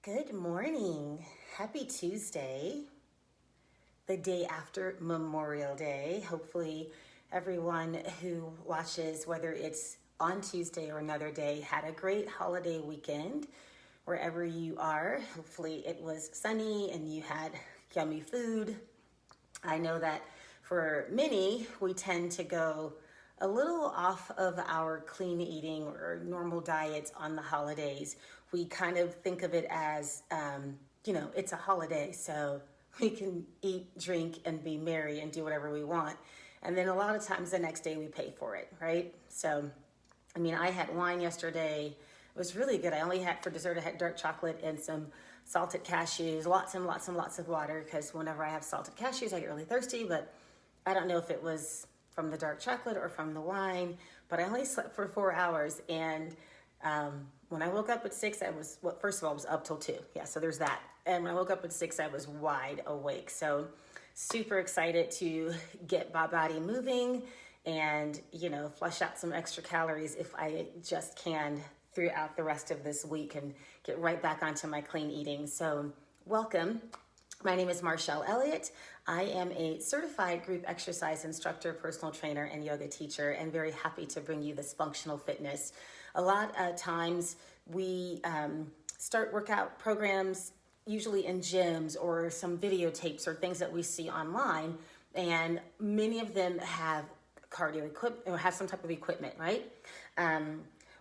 Good morning. Happy Tuesday, the day after Memorial Day. Hopefully everyone who watches, whether it's on Tuesday or another day, had a great holiday weekend wherever you are. Hopefully it was sunny and you had yummy food. I know that for many, we tend to go a little off of our clean eating or normal diets on the holidays. We kind of think of it as, it's a holiday, so we can eat, drink, and be merry and do whatever we want. And then a lot of times the next day we pay for it, right? So, I had wine yesterday. It was really good. I only had, for dessert, I had dark chocolate and some salted cashews, lots and lots and lots of water, because whenever I have salted cashews, I get really thirsty, but I don't know if it was from the dark chocolate or from the wine, but I only slept for 4 hours. And when I woke up at 6, first of all, I was up till 2. Yeah, so there's that. And when I woke up at 6, I was wide awake. So super excited to get my body moving and, flush out some extra calories if I just can throughout the rest of this week and get right back onto my clean eating. So welcome. My name is Marshall Elliott. I am a certified group exercise instructor, personal trainer, and yoga teacher, and very happy to bring you this functional fitness. A lot of times we start workout programs usually in gyms or some videotapes or things that we see online, and many of them have cardio equipment or have some type of equipment, right?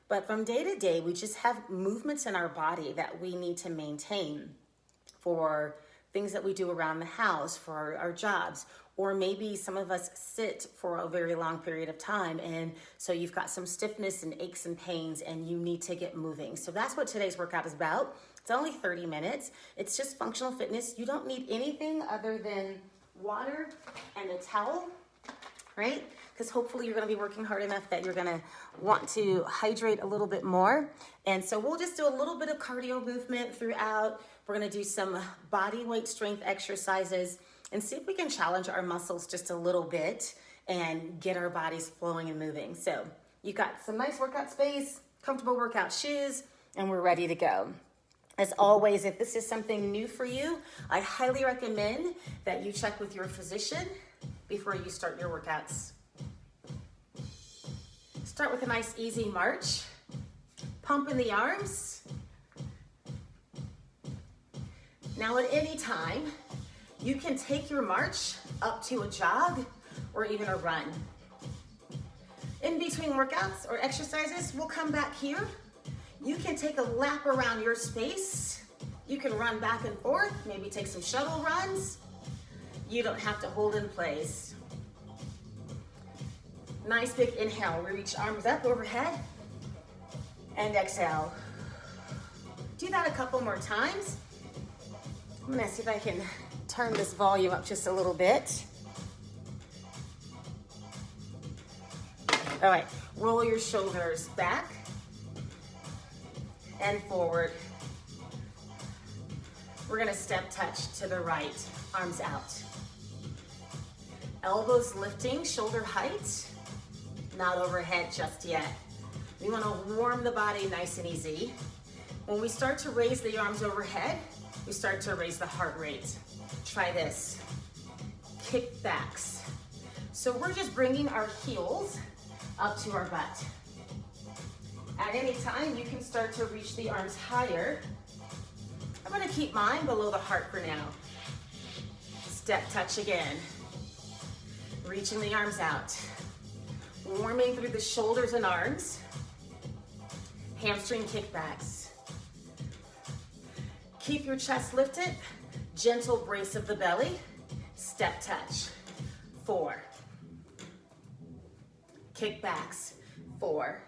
But from day to day, we just have movements in our body that we need to maintain for things that we do around the house, for our jobs, or maybe some of us sit for a very long period of time, and so you've got some stiffness and aches and pains and you need to get moving. So that's what today's workout is about. It's only 30 minutes. It's just functional fitness. You don't need anything other than water and a towel, right? Because hopefully you're going to be working hard enough that you're going to want to hydrate a little bit more. And so we'll just do a little bit of cardio movement throughout. We're going to do some body weight strength exercises and see if we can challenge our muscles just a little bit and get our bodies flowing and moving. So you've got some nice workout space, comfortable workout shoes, and we're ready to go. As always, if this is something new for you, I highly recommend that you check with your physician before you start your workouts. Start with a nice easy march. Pump in the arms. Now at any time, you can take your march up to a jog or even a run. In between workouts or exercises, we'll come back here. You can take a lap around your space. You can run back and forth, maybe take some shuttle runs. You don't have to hold in place. Nice big inhale, we reach arms up overhead and exhale. Do that a couple more times. I'm gonna see if I can turn this volume up just a little bit. All right, roll your shoulders back and forward. We're gonna step touch to the right, arms out. Elbows lifting, shoulder height, not overhead just yet. We wanna warm the body nice and easy. When we start to raise the arms overhead, we start to raise the heart rate. Try this, kickbacks. So we're just bringing our heels up to our butt. At any time, you can start to reach the arms higher. I'm gonna keep mine below the heart for now. Step touch again. Reaching the arms out. Warming through the shoulders and arms. Hamstring kickbacks. Keep your chest lifted. Gentle brace of the belly. Step touch. 4. Kickbacks. 4.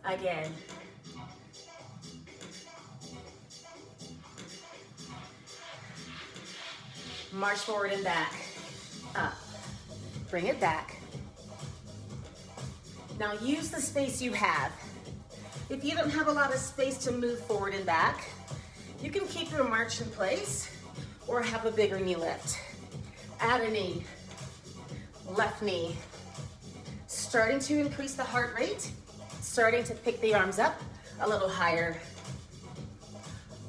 Again. March forward and back. Up. Bring it back. Now use the space you have. If you don't have a lot of space to move forward and back, you can keep your march in place or have a bigger knee lift. Add a knee, left knee. Starting to increase the heart rate, starting to pick the arms up a little higher.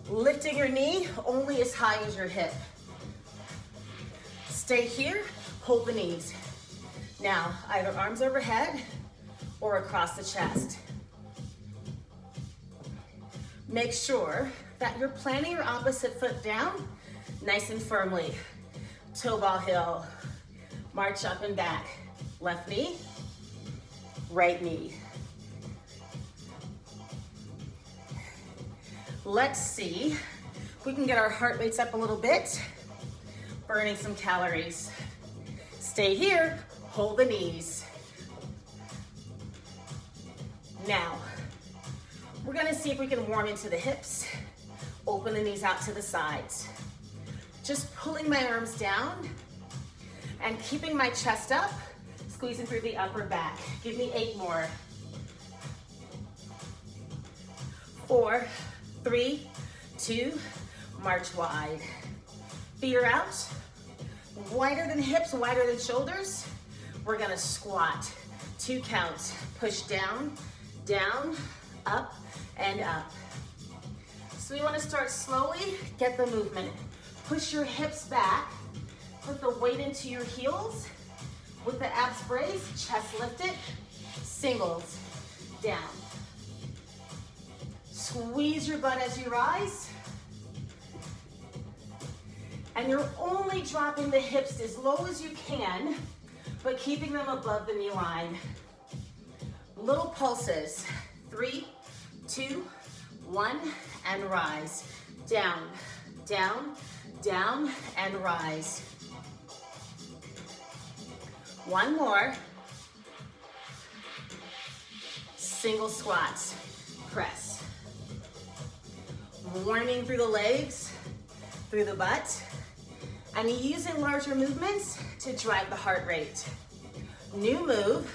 Lifting your knee only as high as your hip. Stay here, hold the knees. Now, either arms overhead or across the chest. Make sure that you're planting your opposite foot down nice and firmly. Toe ball hill, march up and back. Left knee, right knee. Let's see if we can get our heart rates up a little bit, burning some calories. Stay here, hold the knees. Now, we're gonna see if we can warm into the hips, open the knees out to the sides. Just pulling my arms down and keeping my chest up, squeezing through the upper back. Give me 8 more. 4, 3, 2, march wide. Feet are out, wider than hips, wider than shoulders. We're gonna squat, 2 counts. Push down, down, up, and up. So we wanna start slowly, get the movement. Push your hips back, put the weight into your heels. With the abs braced, chest lifted, singles, down. Squeeze your butt as you rise. And you're only dropping the hips as low as you can, but keeping them above the knee line. Little pulses. 3, 2, 1, and rise. Down, down, down, and rise. 1 more. Single squats. Press. Warming through the legs, through the butt, and using larger movements to drive the heart rate. New move,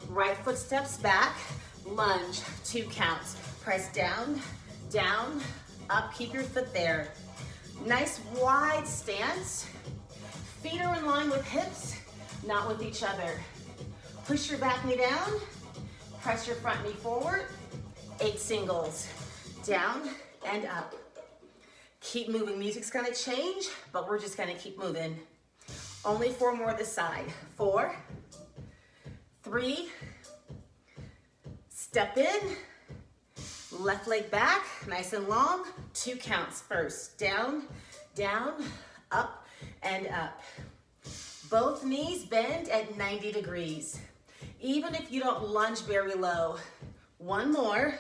right foot steps back, lunge, 2 counts. Press down, down, up, keep your foot there. Nice wide stance. Feet are in line with hips, not with each other. Push your back knee down, press your front knee forward. 8 singles, down and up. Keep moving. Music's gonna change, but we're just gonna keep moving. Only 4 more this side. 4, 3, step in, left leg back, nice and long. 2 counts first. Down, down, up, and up. Both knees bend at 90 degrees. Even if you don't lunge very low. 1 more.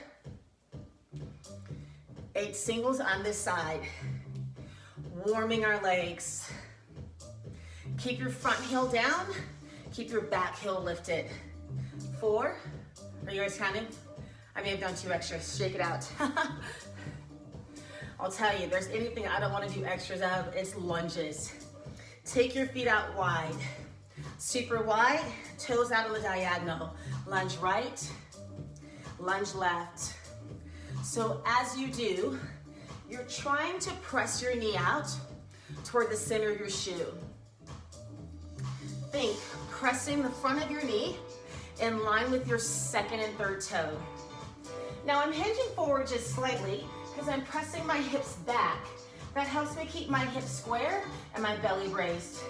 8 singles on this side. Warming our legs. Keep your front heel down. Keep your back heel lifted. 4. Are you guys counting? I may have done 2 extras. Shake it out. I'll tell you, if there's anything I don't want to do extras of, it's lunges. Take your feet out wide. Super wide, toes out on the diagonal. Lunge right, lunge left. So as you do, you're trying to press your knee out toward the center of your shoe. Think pressing the front of your knee in line with your 2nd and 3rd toe. Now I'm hinging forward just slightly because I'm pressing my hips back. That helps me keep my hips square and my belly braced.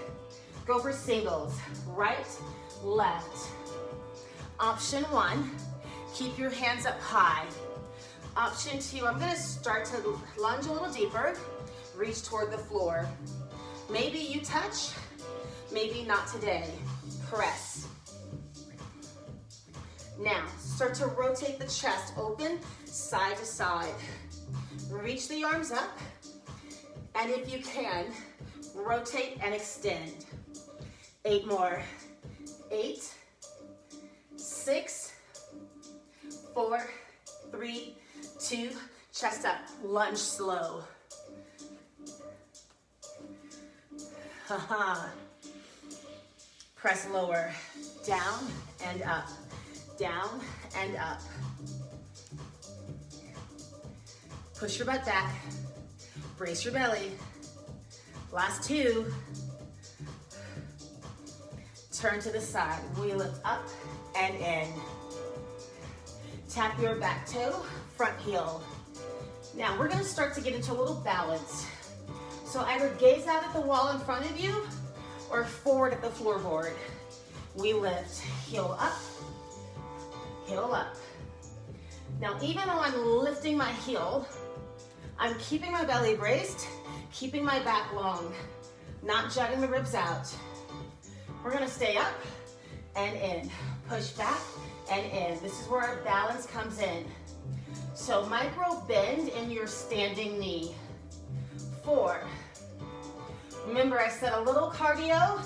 Go for singles, right, left. Option 1, keep your hands up high. Option 2, I'm gonna start to lunge a little deeper, reach toward the floor. Maybe you touch, maybe not today. Press. Now, start to rotate the chest open, side to side. Reach the arms up, and if you can, rotate and extend. 8 more. 8, 6, 4, 3, 2, chest up, lunge slow. Press lower, down and up, down and up. Push your butt back, brace your belly. Last 2. Turn to the side, wheel it up and in. Tap your back toe, front heel. Now we're gonna start to get into a little balance. So either gaze out at the wall in front of you or forward at the floorboard. We lift, heel up, heel up. Now even though I'm lifting my heel, I'm keeping my belly braced, keeping my back long, not jutting the ribs out. We're gonna stay up and in, push back and in. This is where our balance comes in. So micro bend in your standing knee. 4. Remember, I said a little cardio,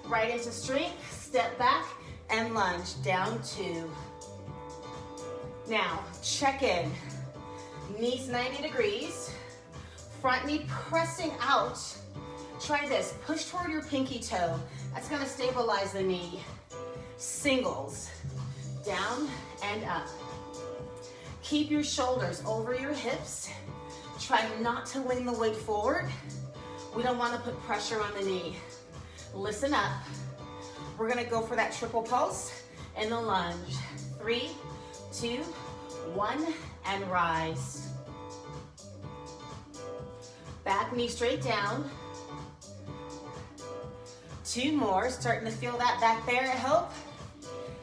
right into strength, step back and lunge, down 2. Now, check in. Knees 90 degrees, front knee pressing out. Try this, push toward your pinky toe. That's gonna stabilize the knee. Singles, down and up. Keep your shoulders over your hips. Try not to lean the weight forward. We don't want to put pressure on the knee. Listen up. We're gonna go for that triple pulse and the lunge. 3, 2, 1, and rise. Back knee straight down. 2 more, starting to feel that back there, I hope.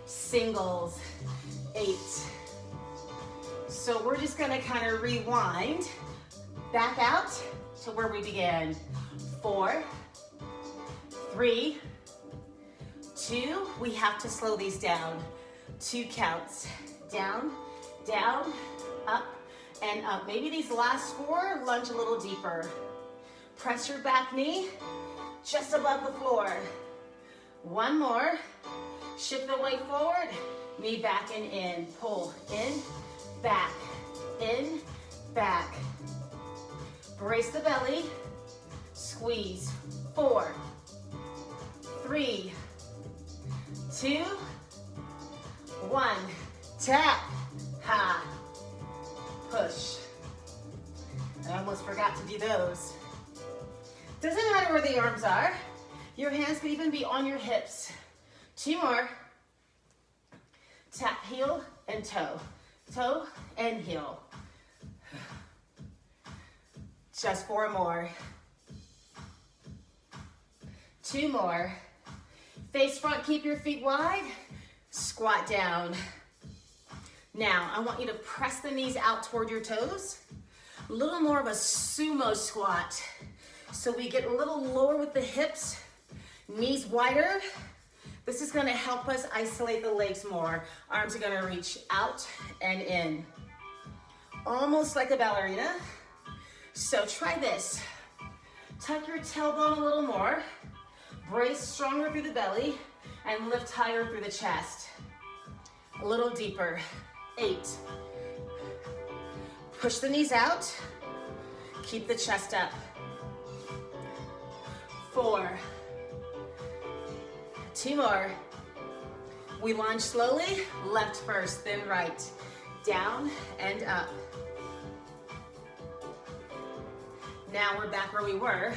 Singles, 8. So we're just gonna kind of rewind back out to where we began. 4, 3, 2, we have to slow these down. 2 counts, down, down, up, and up. Maybe these last 4, lunge a little deeper. Press your back knee just above the floor. 1 more, shift the weight forward, knee back and in. Pull, in, back, in, back. Brace the belly, squeeze. 4, 3, 2, 1. Tap, ha, push. I almost forgot to do those. Doesn't matter where the arms are. Your hands could even be on your hips. 2 more. Tap heel and toe. Toe and heel. Just 4 more. 2 more. Face front, keep your feet wide. Squat down. Now, I want you to press the knees out toward your toes. A little more of a sumo squat. So we get a little lower with the hips, knees wider. This is gonna help us isolate the legs more. Arms are gonna reach out and in. Almost like a ballerina. So try this. Tuck your tailbone a little more. Brace stronger through the belly and lift higher through the chest. A little deeper. 8. Push the knees out. Keep the chest up. 4. 2 more. We lunge slowly, left first, then right. Down and up. Now we're back where we were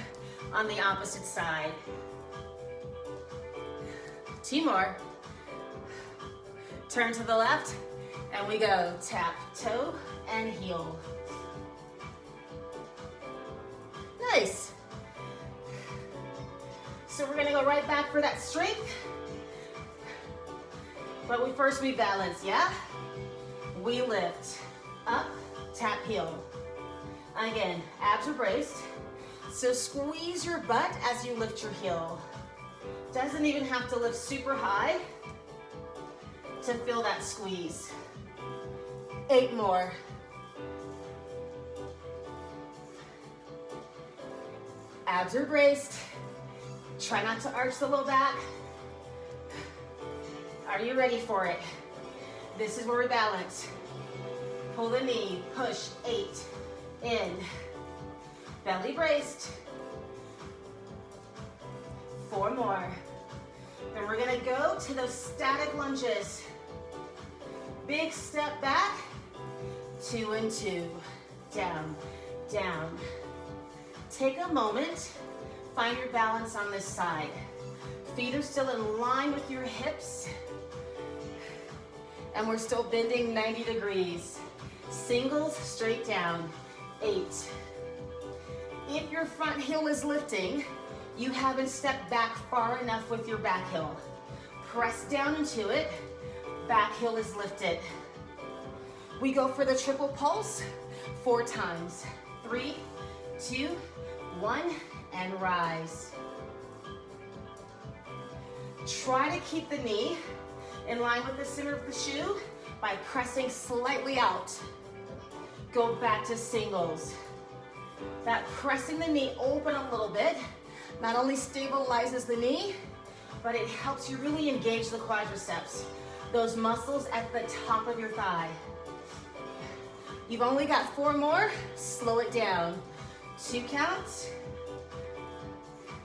on the opposite side. 2 more. Turn to the left, and we go tap, toe, and heel. Nice. So we're gonna go right back for that strength. But we balance, yeah? We lift, up, tap, heel. Again, abs are braced. So squeeze your butt as you lift your heel. Doesn't even have to lift super high to feel that squeeze. 8 more. Abs are braced. Try not to arch the low back. Are you ready for it? This is where we balance. Pull the knee, push, 8, in. Belly braced. 4 more. Then we're gonna go to those static lunges. Big step back, 2 and 2. Down, down. Take a moment, find your balance on this side. Feet are still in line with your hips. And we're still bending 90 degrees. Singles straight down. 8. If your front heel is lifting, you haven't stepped back far enough with your back heel. Press down into it, back heel is lifted. We go for the triple pulse 4 times. 3, 2, 1, and rise. Try to keep the knee in line with the center of the shoe by pressing slightly out. Go back to singles. That pressing the knee open a little bit not only stabilizes the knee, but it helps you really engage the quadriceps, those muscles at the top of your thigh. You've only got 4 more, slow it down. 2 counts,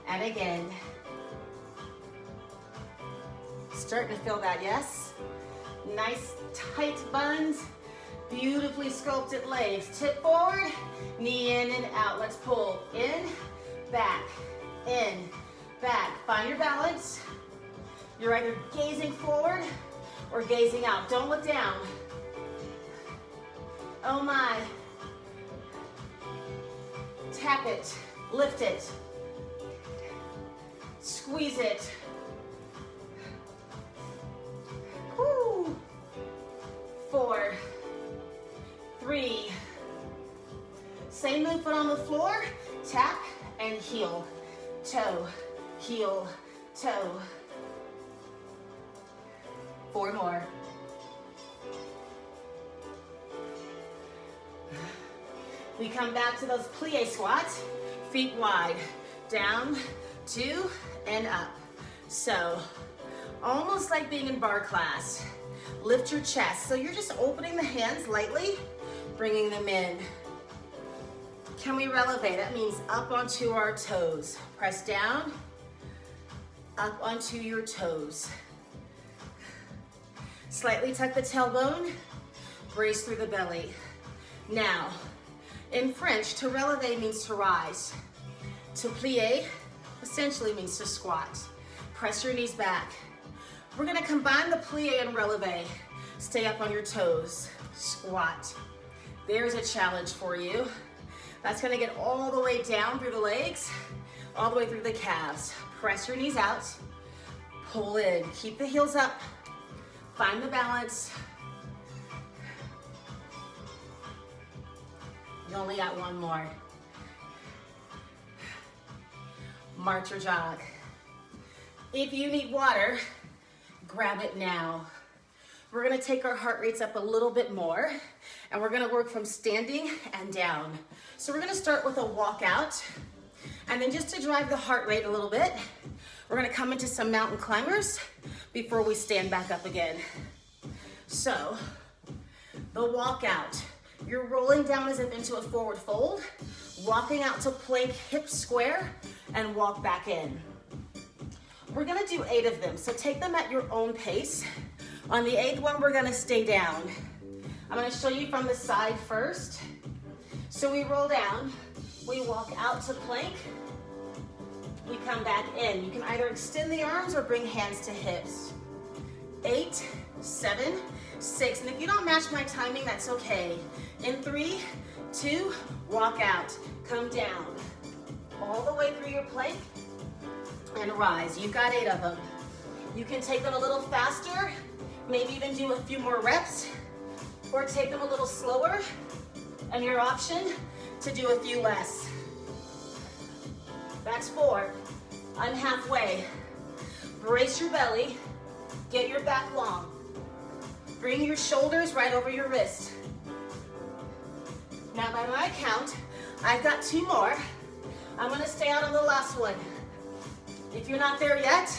and again. Starting to feel that, yes? Nice tight buns, beautifully sculpted legs. Tip forward, knee in and out. Let's pull in, back. Find your balance. You're either gazing forward or gazing out. Don't look down. Oh my. Tap it, lift it, squeeze it. Woo. 4, 3. Same move, foot on the floor, tap and heel, toe, heel, toe. 4 more. We come back to those plie squats, feet wide, down, 2, and up. So, almost like being in bar class. Lift your chest. So you're just opening the hands lightly, bringing them in. Can we relevate? That means up onto our toes. Press down, up onto your toes. Slightly tuck the tailbone, brace through the belly. Now, in French, to relever means to rise. To plie essentially means to squat. Press your knees back. We're gonna combine the plie and relever. Stay up on your toes, squat. There's a challenge for you. That's gonna get all the way down through the legs, all the way through the calves. Press your knees out, pull in, keep the heels up, find the balance. You only got 1 more. March or jog. If you need water, grab it now. We're gonna take our heart rates up a little bit more, and we're gonna work from standing and down. So we're gonna start with a walkout, and then just to drive the heart rate a little bit, we're gonna come into some mountain climbers before we stand back up again. So, the walkout. You're rolling down as if into a forward fold, walking out to plank, hips square, and walk back in. We're gonna do 8 of them, so take them at your own pace. On the 8th one, we're gonna stay down. I'm gonna show you from the side first. So we roll down, we walk out to plank, we come back in. You can either extend the arms or bring hands to hips. 8, 7, 6, and if you don't match my timing, that's okay. In 3, 2, walk out, come down, all the way through your plank, and rise. You've got 8 of them. You can take them a little faster, maybe even do a few more reps, or take them a little slower, and your option to do a few less. That's 4. I'm halfway. Brace your belly, get your back long. Bring your shoulders right over your wrist. Now by my count, I've got 2 more. I'm gonna stay out on the last one. If you're not there yet,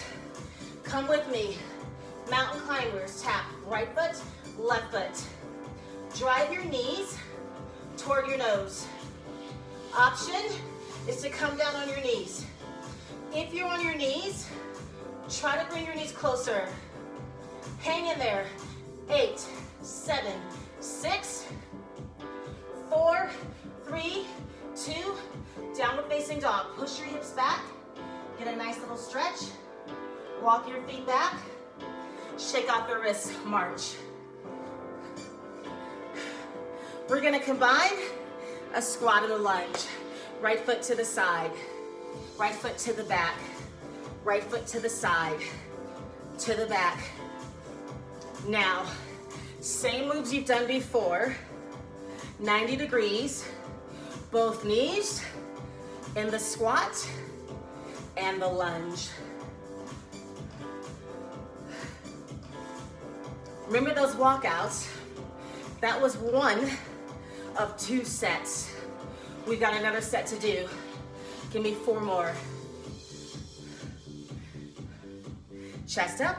come with me. Mountain climbers, tap right foot, left foot. Drive your knees toward your nose. Option is to come down on your knees. If you're on your knees, try to bring your knees closer. Hang in there. 8, 7, 6, 4, 3, 2, downward facing dog. Push your hips back, get a nice little stretch, walk your feet back, shake off the wrists, march. We're gonna combine a squat and a lunge. Right foot to the side, right foot to the back, right foot to the side, to the back. Now, same moves you've done before, 90 degrees, both knees in the squat and the lunge. Remember those walkouts? That was one of 2 sets. We've got another set to do. Give me 4 more. Chest up.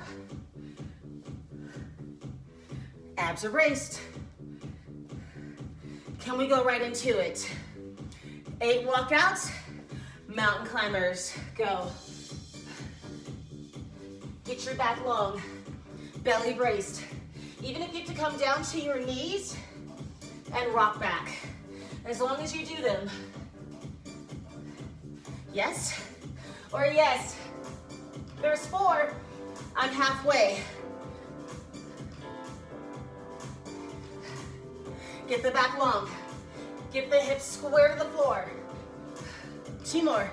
Abs are braced. Can we go right into it? 8 walkouts, mountain climbers, go. Get your back long, belly braced. Even if you have to come down to your knees and rock back, as long as you do them. Yes or yes? There's 4, I'm halfway. Get the back long. Get the hips square to the floor. 2 more.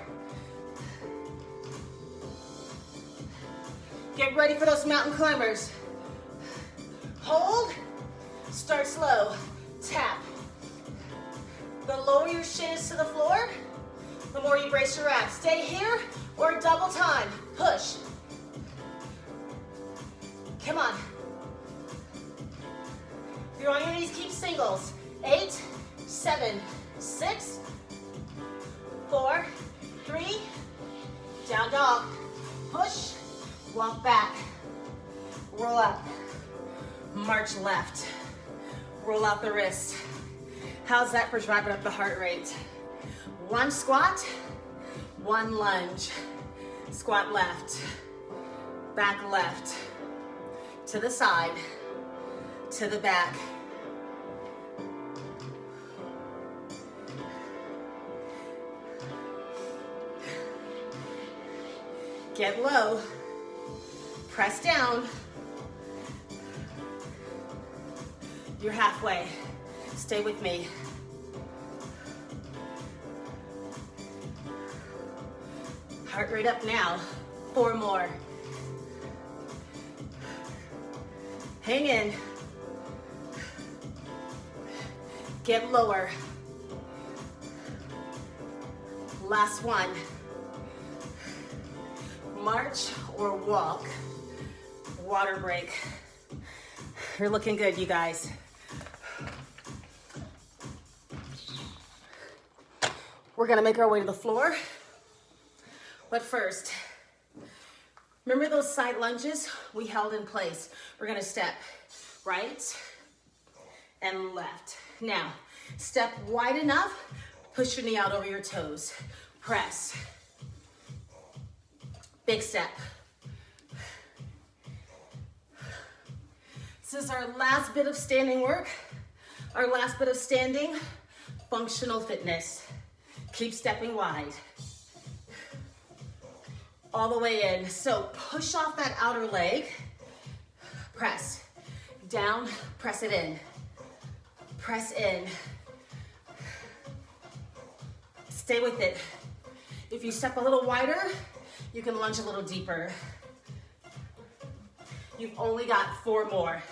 Get ready for those mountain climbers. Hold, start slow, tap. The lower your shin is to the floor, the more you brace your abs. Stay here or double time, push. Come on. If you're on your knees, keep singles. 8, 7, 6, 4, 3, down dog. Push, walk back, roll up, march left, roll out the wrist. How's that for driving up the heart rate? 1 squat, 1 lunge. Squat left, back left, to the side, to the back. Get low, press down. You're halfway. Stay with me. Heart rate up now. 4 more. Hang in. Get lower. Last one. March or walk. Water break. You're looking good, you guys. We're gonna make our way to the floor. But first, remember those side lunges we held in place? We're gonna step right and left. Now, step wide enough, push your knee out over your toes. Press. Big step. This is our last bit of standing work, our last bit of standing, functional fitness. Keep stepping wide. All the way in. So push off that outer leg. Press. Down, press it in. Press in. Stay with it. If you step a little wider, you can lunge a little deeper. You've only got 4 more.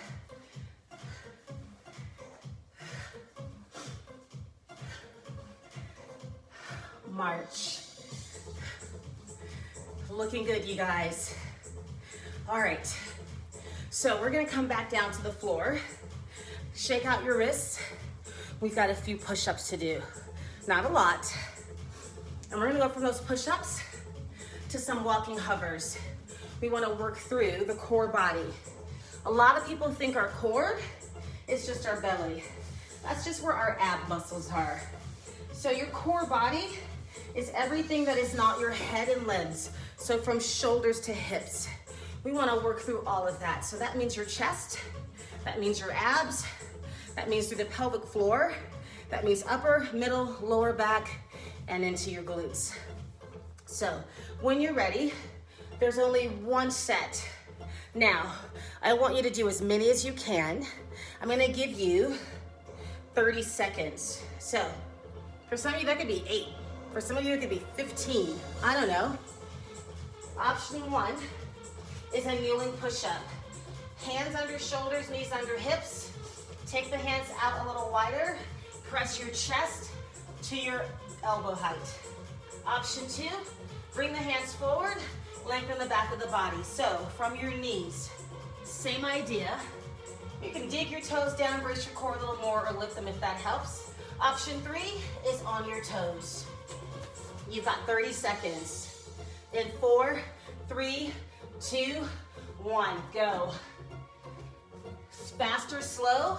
March. Looking good, you guys. All right, so we're gonna come back down to the floor. Shake out your wrists. We've got a few push-ups to do. Not a lot. And we're gonna go from those push-ups to some walking hovers. We wanna work through the core body. A lot of people think our core is just our belly. That's just where our ab muscles are. So your core body is everything that is not your head and legs. So from shoulders to hips. We wanna work through all of that. So that means your chest, that means your abs, that means through the pelvic floor, that means upper, middle, lower back, and into your glutes. So when you're ready, there's only 1 set. Now, I want you to do as many as you can. I'm gonna give you 30 seconds. So For some of you, that could be 8. For some of you, it could be 15. I don't know. Option 1 is a kneeling push-up. Hands under shoulders, knees under hips. Take the hands out a little wider. Press your chest to your elbow height. Option 2, bring the hands forward, lengthen the back of the body. So from your knees, same idea. You can dig your toes down, brace your core a little more, or lift them if that helps. Option 3 is on your toes. You've got 30 seconds. In 4, 3, 2, 1, go. Fast or slow,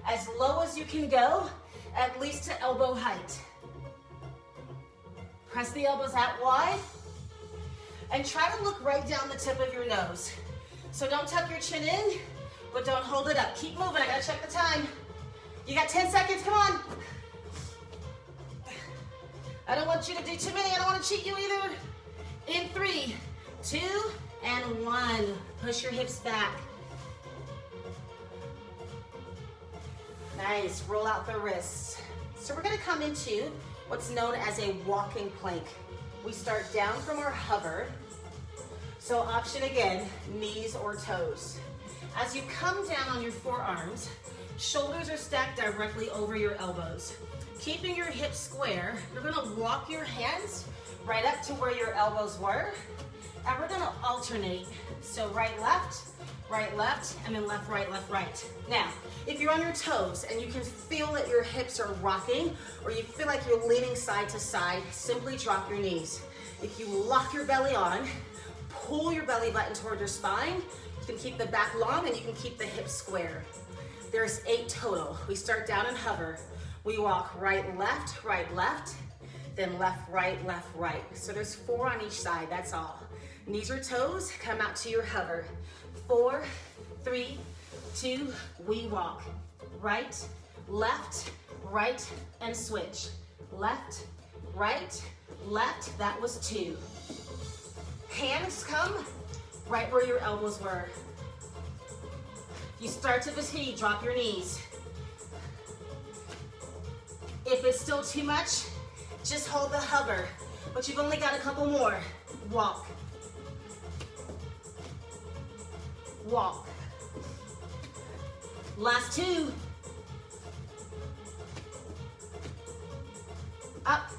as low as you can go, at least to elbow height. Press the elbows out wide, and try to look right down the tip of your nose. So don't tuck your chin in, but don't hold it up. Keep moving, I gotta check the time. You got 10 seconds, come on. I don't want you to do too many, I don't wanna cheat you either. In 3, 2, and 1. Push your hips back. Nice, roll out the wrists. So we're gonna come into what's known as a walking plank. We start down from our hover. So option again, knees or toes. As you come down on your forearms, shoulders are stacked directly over your elbows. Keeping your hips square, you're gonna walk your hands right up to where your elbows were, and we're gonna alternate. So right, left, and then left, right. Now, if you're on your toes and you can feel that your hips are rocking, or you feel like you're leaning side to side, simply drop your knees. If you lock your belly on, pull your belly button toward your spine, you can keep the back long and you can keep the hips square. There's 8 total. We start down and hover. We walk right, left, then left, right. So there's 4 on each side, that's all. Knees or toes, come out to your hover. 4, 3, 2, we walk. Right, left, and switch. Left, left, that was 2. Hands come right where your elbows were. You start to fatigue, drop your knees. If it's still too much, just hold the hover, but you've only got a couple more. Walk. Walk. Last 2. Up,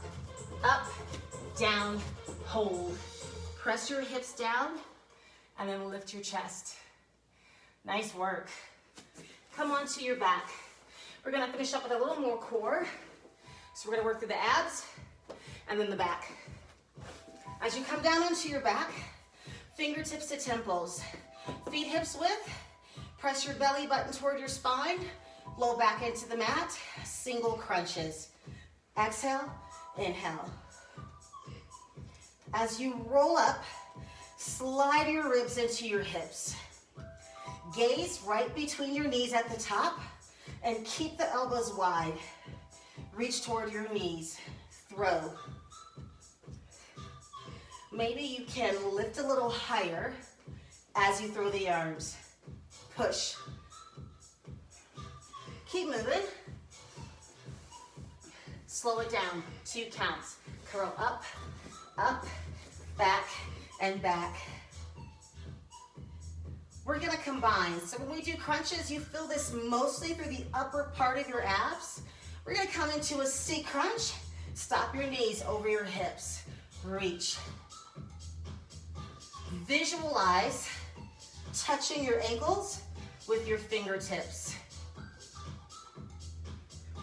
down, hold. Press your hips down, and then lift your chest. Nice work. Come onto your back. We're gonna finish up with a little more core. So we're gonna work through the abs, and then the back. As you come down onto your back, fingertips to temples. Feet hips width, press your belly button toward your spine, blow back into the mat, single crunches. Exhale, inhale. As you roll up, slide your ribs into your hips. Gaze right between your knees at the top and keep the elbows wide. Reach toward your knees, throw. Maybe you can lift a little higher as you throw the arms. Push. Keep moving. Slow it down, 2 counts. Curl up, back, and back. We're gonna combine. So when we do crunches, you feel this mostly through the upper part of your abs. We're gonna come into a C crunch. Stop your knees over your hips. Reach. Visualize touching your ankles with your fingertips.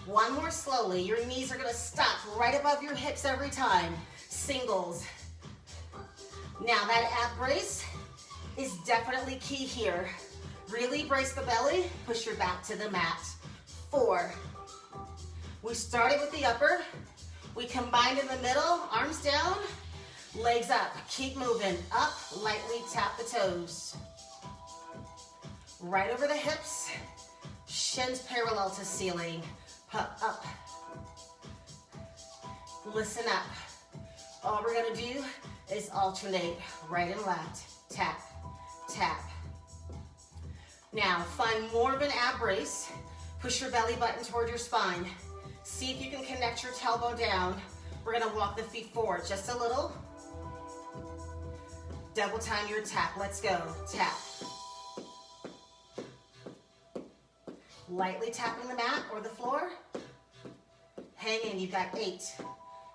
One more slowly. Your knees are gonna stop right above your hips every time. Singles. Now that ab brace is definitely key here. Really brace the belly, push your back to the mat. 4. We started with the upper. We combined in the middle, arms down, legs up. Keep moving, up, lightly tap the toes. Right over the hips, shins parallel to ceiling. Up. Listen up. All we're gonna do is alternate right and left. Tap, tap. Now find more of an ab brace. Push your belly button toward your spine. See if you can connect your tailbone down. We're gonna walk the feet forward just a little. Double time your tap. Let's go. Tap. Lightly tapping the mat or the floor. Hang in. You've got 8.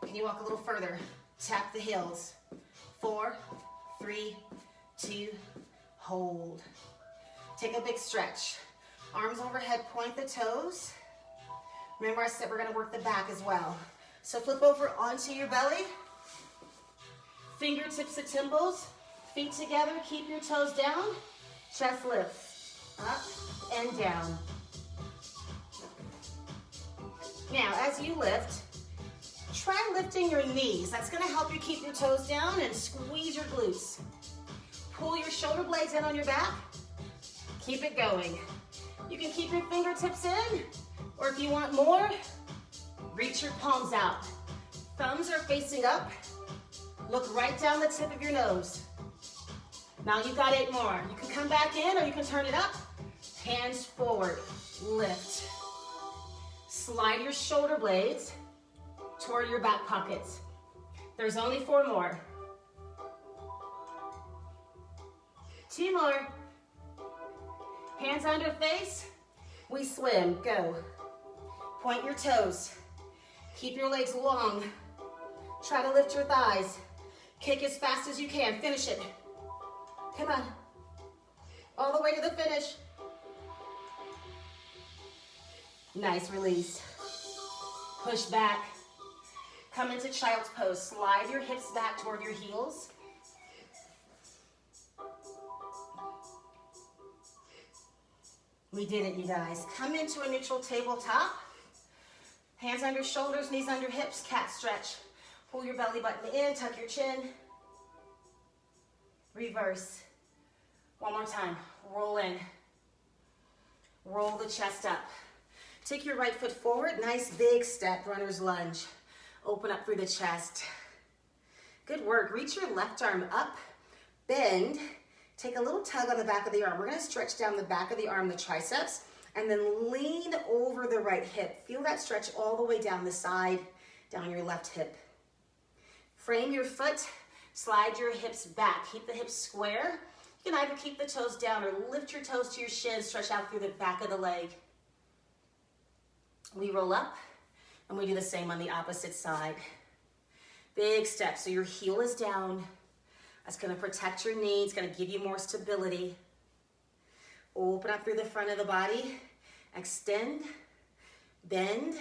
Can you walk a little further? Tap the heels. 4, 3, 2, hold. Take a big stretch. Arms overhead, point the toes. Remember I said we're gonna work the back as well. So flip over onto your belly. Fingertips to temples. Feet together, keep your toes down. Chest lift. Up and down. Now, as you lift, try lifting your knees. That's gonna help you keep your toes down and squeeze your glutes. Pull your shoulder blades in on your back. Keep it going. You can keep your fingertips in, or if you want more, reach your palms out. Thumbs are facing up. Look right down the tip of your nose. Now you've got 8 more. You can come back in or you can turn it up. Hands forward, lift. Slide your shoulder blades toward your back pockets. There's only 4 more. 2 more. Hands under face. We swim. Go. Point your toes. Keep your legs long. Try to lift your thighs. Kick as fast as you can. Finish it. Come on. All the way to the finish. Nice release. Push back. Come into child's pose. Slide your hips back toward your heels. We did it, you guys. Come into a neutral tabletop. Hands under shoulders, knees under hips, cat stretch. Pull your belly button in, tuck your chin. Reverse. One more time. Roll in. Roll the chest up. Take your right foot forward. Nice big step, runner's lunge. Open up through the chest. Good work. Reach your left arm up. Bend. Take a little tug on the back of the arm. We're going to stretch down the back of the arm, the triceps, and then lean over the right hip. Feel that stretch all the way down the side, down your left hip. Frame your foot. Slide your hips back. Keep the hips square. You can either keep the toes down or lift your toes to your shins. Stretch out through the back of the leg. We roll up, and we do the same on the opposite side. Big step. So your heel is down. That's going to protect your knee. It's going to give you more stability. Open up through the front of the body. Extend, bend,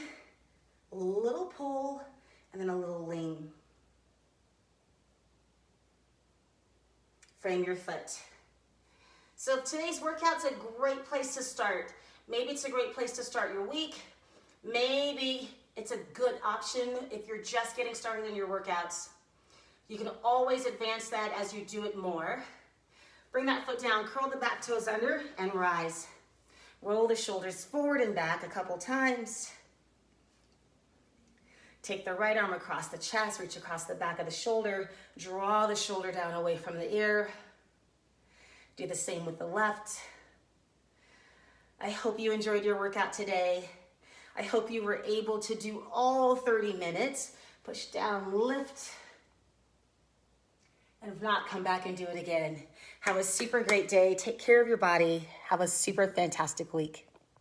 a little pull, and then a little lean. Frame your foot. So today's workout's a great place to start. Maybe it's a great place to start your week. Maybe it's a good option if you're just getting started in your workouts. You can always advance that as you do it more. Bring that foot down, curl the back toes under, and rise. Roll the shoulders forward and back a couple times. Take the right arm across the chest, reach across the back of the shoulder, draw the shoulder down away from the ear. Do the same with the left. I hope you enjoyed your workout today. I hope you were able to do all 30 minutes. Push down, lift. And if not, come back and do it again. Have a super great day. Take care of your body. Have a super fantastic week.